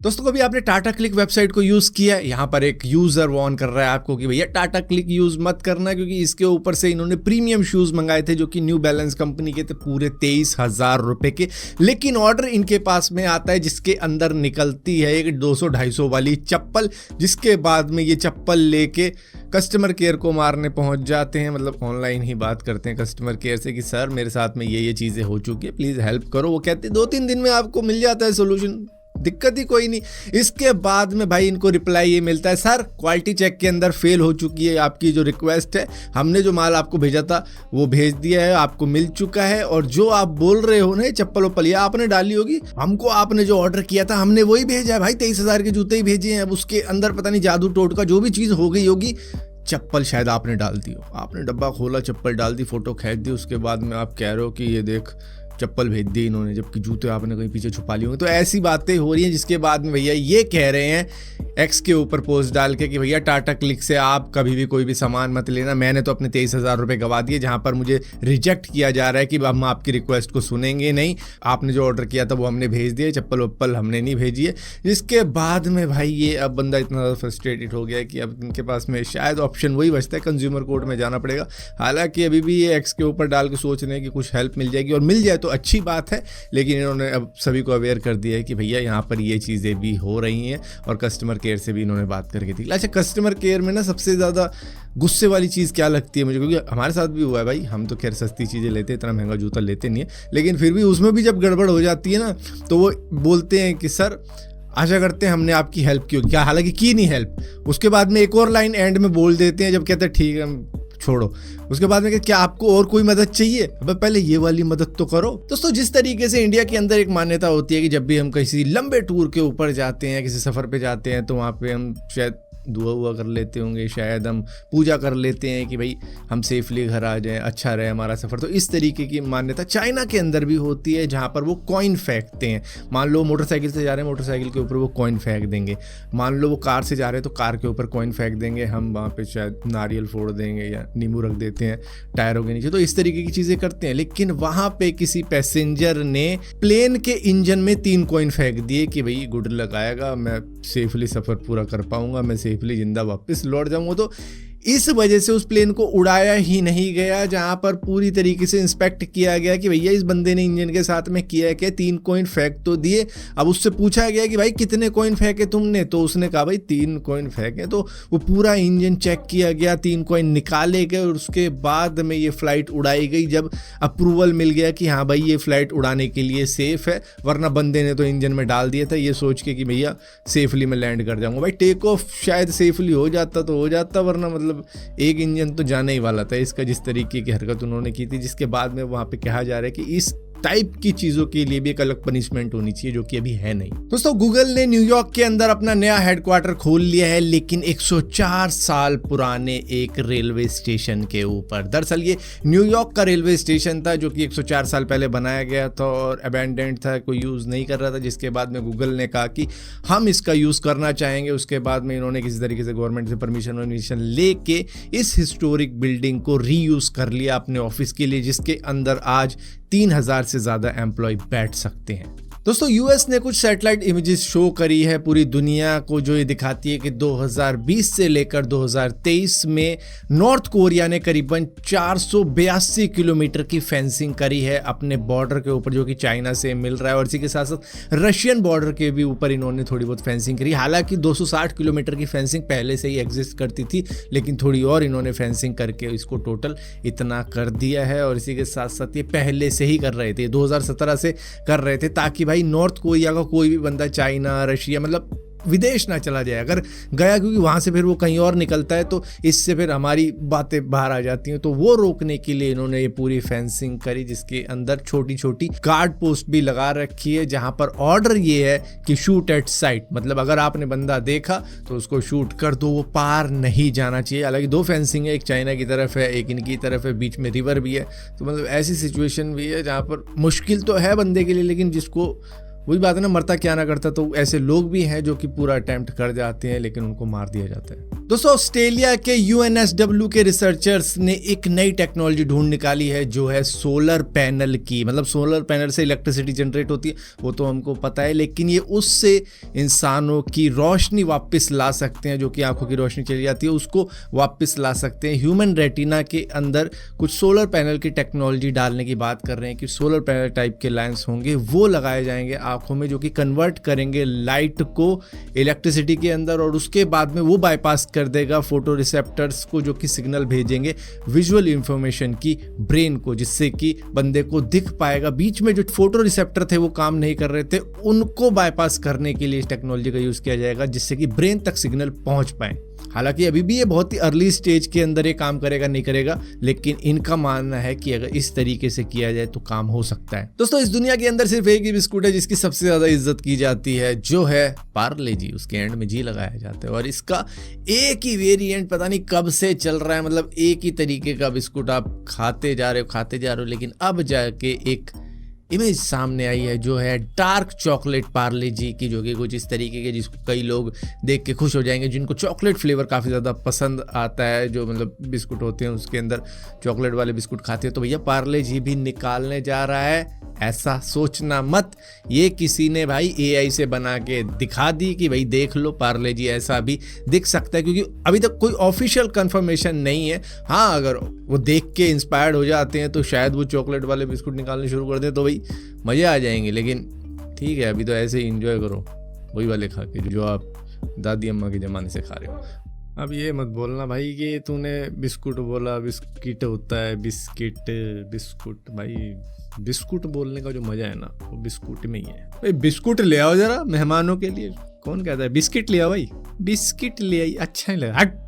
दोस्तों कभी आपने टाटा क्लिक वेबसाइट को यूज किया है? यहाँ पर एक यूजर वार्न कर रहा है आपको कि भैया टाटा क्लिक यूज मत करना, क्योंकि इसके ऊपर से इन्होंने प्रीमियम शूज मंगाए थे जो कि न्यू बैलेंस कंपनी के थे, पूरे 23,000 रुपए के। लेकिन ऑर्डर इनके पास में आता है जिसके अंदर निकलती है एक 200-250 वाली चप्पल, जिसके बाद में ये चप्पल लेके कस्टमर केयर को मारने पहुंच जाते हैं। मतलब ऑनलाइन ही बात करते हैं कस्टमर केयर से कि सर मेरे साथ में ये चीज़ें हो चुकी है, प्लीज़ हेल्प करो। वो कहते हैं 2-3 दिन में आपको मिल जाता है सोल्यूशन, दिक्कत ही कोई नहीं। इसके बाद में भाई इनको रिप्लाई ये मिलता है, सर क्वालिटी चेक के अंदर फेल हो चुकी है आपकी जो रिक्वेस्ट है, हमने जो माल आपको भेजा था वो भेज दिया है, आपको मिल चुका है। और जो आप बोल रहे हो ना चप्पल वप्पल ये आपने डाली होगी, हमको आपने जो ऑर्डर किया था हमने वही भेजा है भाई, 23,000 के जूते ही भेजे हैं। अब उसके अंदर पता नहीं जादू टोटका जो भी चीज़ हो गई होगी, चप्पल शायद आपने डाल दी हो। आपने डब्बा खोला, चप्पल डाल दी, फोटो खींच दी, उसके बाद में आप कह रहे हो कि ये देख चप्पल भेज दी इन्होंने, जबकि जूते आपने कहीं पीछे छुपा लिए होंगे। तो ऐसी बातें हो रही हैं, जिसके बाद में भैया ये कह रहे हैं एक्स के ऊपर पोस्ट डाल के कि भैया टाटा क्लिक से आप कभी भी कोई भी सामान मत लेना, मैंने तो अपने 23,000 रुपये गवा दिए, जहां पर मुझे रिजेक्ट किया जा रहा है कि हम आपकी रिक्वेस्ट को सुनेंगे नहीं, आपने जो ऑर्डर किया था वो हमने भेज दिया, चप्पल वप्पल हमने नहीं भेजी है। जिसके बाद में भाई ये अब बंदा इतना ज़्यादा फ्रस्ट्रेटेड हो गया है कि अब इनके पास में शायद ऑप्शन वही बचता है, कंज्यूमर कोर्ट में जाना पड़ेगा। हालांकि अभी भी ये एक्स के ऊपर डाल के सोच रहे हैं कि कुछ हेल्प मिल जाएगी, और मिल जाए तो अच्छी बात है, लेकिन इन्होंने अब सभी को अवेयर कर दिया है कि भैया यहाँ पर ये चीज़ें भी हो रही हैं। और कस्टमर केयर से भी इन्होंने बात करके थी। अच्छा, कस्टमर केयर में ना सबसे ज़्यादा गुस्से वाली चीज़ क्या लगती है मुझे, क्योंकि हमारे साथ भी हुआ है भाई, हम तो खैर सस्ती चीज़ें लेते हैं, इतना महंगा जूता लेते नहीं है, लेकिन फिर भी उसमें भी जब गड़बड़ हो जाती है ना तो वो बोलते हैं कि सर आशा करते हैं हमने आपकी हेल्प की होगी, क्या हालांकि की नहीं हेल्प। उसके बाद में एक और लाइन एंड में बोल देते हैं जब कहते हैं ठीक है छोड़ो, उसके बाद में क्या आपको और कोई मदद चाहिए, अब पहले ये वाली मदद तो करो। दोस्तों जिस तरीके से इंडिया के अंदर एक मान्यता होती है कि जब भी हम किसी लंबे टूर के ऊपर जाते हैं, किसी सफ़र पे जाते हैं, तो वहाँ पे हम शायद दुआ हुआ कर लेते होंगे, शायद हम पूजा कर लेते हैं कि भाई हम सेफली घर आ जाएं, अच्छा रहे हमारा सफ़र। तो इस तरीके की मान्यता चाइना के अंदर भी होती है, जहाँ पर वो कॉइन फेंकते हैं। मान लो मोटरसाइकिल से जा रहे हैं, मोटरसाइकिल के ऊपर वो कॉइन फेंक देंगे। मान लो वो कार से जा रहे हैं तो कार के ऊपर कॉइन फेंक देंगे, हम वहाँ पे शायद नारियल फोड़ देंगे या नींबू रख देते हैं टायरों के नीचे। तो इस तरीके की चीज़ें करते हैं। लेकिन वहाँ पे किसी पैसेंजर ने प्लेन के इंजन में 3 कॉइन फेंक दिए कि भाई गुड लक आएगा, मैं सेफली सफ़र पूरा कर पाऊंगा, मैं सेफली जिंदा वापस लौट जाऊंगा। तो इस वजह से उस प्लेन को उड़ाया ही नहीं गया, जहां पर पूरी तरीके से इंस्पेक्ट किया गया कि भैया इस बंदे ने इंजन के साथ में किया है कि 3 कॉइन फेंक तो दिए। अब उससे पूछा गया कि भाई कितने कॉइन फेंके तुमने, तो उसने कहा भाई 3 कॉइन फेंके। तो वो पूरा इंजन चेक किया गया, 3 कॉइन निकाले गए, और उसके बाद में ये फ्लाइट उड़ाई गई जब अप्रूवल मिल गया कि हाँ भाई ये फ्लाइट उड़ाने के लिए सेफ है। वरना बंदे ने तो इंजन में डाल दिया था ये सोच के कि भैया सेफली मैं लैंड कर जाऊंगा। भाई टेक ऑफ शायद सेफली हो जाता तो हो जाता, वरना मतलब एक इंजन तो जाने ही वाला था इसका, जिस तरीके की हरकत उन्होंने की थी। जिसके बाद में वहां पे कहा जा रहा है कि इस टाइप की चीजों के लिए भी एक अलग पनिशमेंट होनी चाहिए, जो कि अभी है नहीं। दोस्तों गूगल ने न्यूयॉर्क के अंदर अपना नया हेडक्वार्टर खोल लिया है, लेकिन 104 साल पुराने एक रेलवे स्टेशन के ऊपर। दरअसल ये न्यूयॉर्क का रेलवे स्टेशन था जो कि 104 साल पहले बनाया गया था और अबैंडेंड था, कोई यूज नहीं कर रहा था। जिसके बाद में गूगल ने कहा कि हम इसका यूज करना चाहेंगे। उसके बाद में इन्होंने किसी तरीके से गवर्नमेंट से परमिशन लेके इस हिस्टोरिक बिल्डिंग को रीयूज कर लिया अपने ऑफिस के लिए, जिसके अंदर आज 3,000 से ज़्यादा एम्प्लॉय बैठ सकते हैं। दोस्तों यूएस ने कुछ सैटेलाइट इमेजेस शो करी है पूरी दुनिया को, जो ये दिखाती है कि 2020 से लेकर 2023 में नॉर्थ कोरिया ने करीबन 482 किलोमीटर की फेंसिंग करी है अपने बॉर्डर के ऊपर, जो कि चाइना से मिल रहा है। और इसी के साथ साथ रशियन बॉर्डर के भी ऊपर इन्होंने थोड़ी बहुत फेंसिंग करी। हालांकि 260 किलोमीटर की फेंसिंग पहले से ही एग्जिस्ट करती थी, लेकिन थोड़ी और इन्होंने फेंसिंग करके इसको टोटल इतना कर दिया है। और इसी के साथ साथ ये पहले से ही कर रहे थे, 2017 से कर रहे थे, ताकि भाई नॉर्थ कोरिया का कोई भी बंदा चाइना, रशिया, मतलब विदेश ना चला जाए। अगर गया, क्योंकि वहाँ से फिर वो कहीं और निकलता है तो इससे फिर हमारी बातें बाहर आ जाती हैं। तो वो रोकने के लिए इन्होंने ये पूरी फेंसिंग करी, जिसके अंदर छोटी छोटी गार्ड पोस्ट भी लगा रखी है, जहाँ पर ऑर्डर ये है कि शूट एट साइट, मतलब अगर आपने बंदा देखा तो उसको शूट कर दो, वो पार नहीं जाना चाहिए। हालांकि 2 फेंसिंग है, एक चाइना की तरफ है, एक इनकी तरफ है, बीच में रिवर भी है। तो मतलब ऐसी सिचुएशन भी है जहाँ पर मुश्किल तो है बंदे के लिए, लेकिन जिसको वही बात है ना, मरता क्या ना करता। तो ऐसे लोग भी हैं जो कि पूरा अटेम्प्ट कर जाते हैं, लेकिन उनको मार दिया जाता है। दोस्तों ऑस्ट्रेलिया के UNSW के रिसर्चर्स ने एक नई टेक्नोलॉजी ढूंढ निकाली है जो है सोलर पैनल की। मतलब सोलर पैनल से इलेक्ट्रिसिटी जनरेट होती है वो तो हमको पता है, लेकिन ये उससे इंसानों की रोशनी वापस ला सकते हैं, जो कि आंखों की रोशनी चली जाती है उसको वापस ला सकते हैं। ह्यूमन रेटिना के अंदर कुछ सोलर पैनल की टेक्नोलॉजी डालने की बात कर रहे हैं कि सोलर पैनल टाइप के लेंस होंगे वो लगाए जाएंगे आंखों में, जो कि कन्वर्ट करेंगे लाइट को इलेक्ट्रिसिटी के अंदर और उसके बाद में वो बाईपास कर देगा फोटो रिसेप्टर्स को, जो कि सिग्नल भेजेंगे विजुअल इंफॉर्मेशन की ब्रेन को, जिससे कि बंदे को दिख पाएगा। बीच में जो फोटो रिसेप्टर थे वो काम नहीं कर रहे थे, उनको बाईपास करने के लिए इस टेक्नोलॉजी का यूज किया जाएगा जिससे कि ब्रेन तक सिग्नल पहुंच पाए। हालांकि अभी भी ये बहुत ही अर्ली स्टेज के अंदर ये काम करेगा नहीं करेगा, लेकिन इनका मानना है कि अगर इस तरीके से किया जाए तो काम हो सकता है। दोस्तों इस दुनिया के अंदर सिर्फ एक ही बिस्कुट है जिसकी सबसे ज्यादा इज्जत की जाती है, जो है पार्ले जी। उसके एंड में जी लगाया जाता है और इसका एक ही वेरिएंट पता नहीं कब से चल रहा है। मतलब एक ही तरीके का बिस्कुट आप खाते जा रहे हो, लेकिन अब जाके एक इमेज सामने आई है जो है डार्क चॉकलेट पार्ले जी की, जो कि कुछ इस तरीके के जिसको कई लोग देख के खुश हो जाएंगे, जिनको चॉकलेट फ्लेवर काफ़ी ज़्यादा पसंद आता है। जो मतलब बिस्कुट होते हैं उसके अंदर चॉकलेट वाले बिस्कुट खाते हैं, तो भैया पार्ले जी भी निकालने जा रहा है। ऐसा सोचना मत, ये किसी ने भाई AI से बना के दिखा दी कि भाई देख लो पार्ले जी ऐसा भी दिख सकता है, क्योंकि अभी तक कोई ऑफिशियल कंफर्मेशन नहीं है। हाँ अगर वो देख के इंस्पायर्ड हो जाते हैं तो शायद वो चॉकलेट वाले बिस्कुट निकालने शुरू कर दें तो भाई मज़े आ जाएंगे, लेकिन ठीक है अभी तो ऐसे ही इंजॉय करो वही वाले खा के जो आप दादी अम्मा के ज़माने से खा रहे हो। अब ये मत बोलना भाई कि तूने बिस्कुट बोला, बिस्किट होता है बिस्कुट भाई, बिस्कुट बोलने का जो मजा है ना वो बिस्कुट में ही है। भाई बिस्कुट ले आओ जरा मेहमानों के लिए, कौन कहता है बिस्किट ले आओ भाई, बिस्किट ले आई अच्छा नहीं लगा, हट।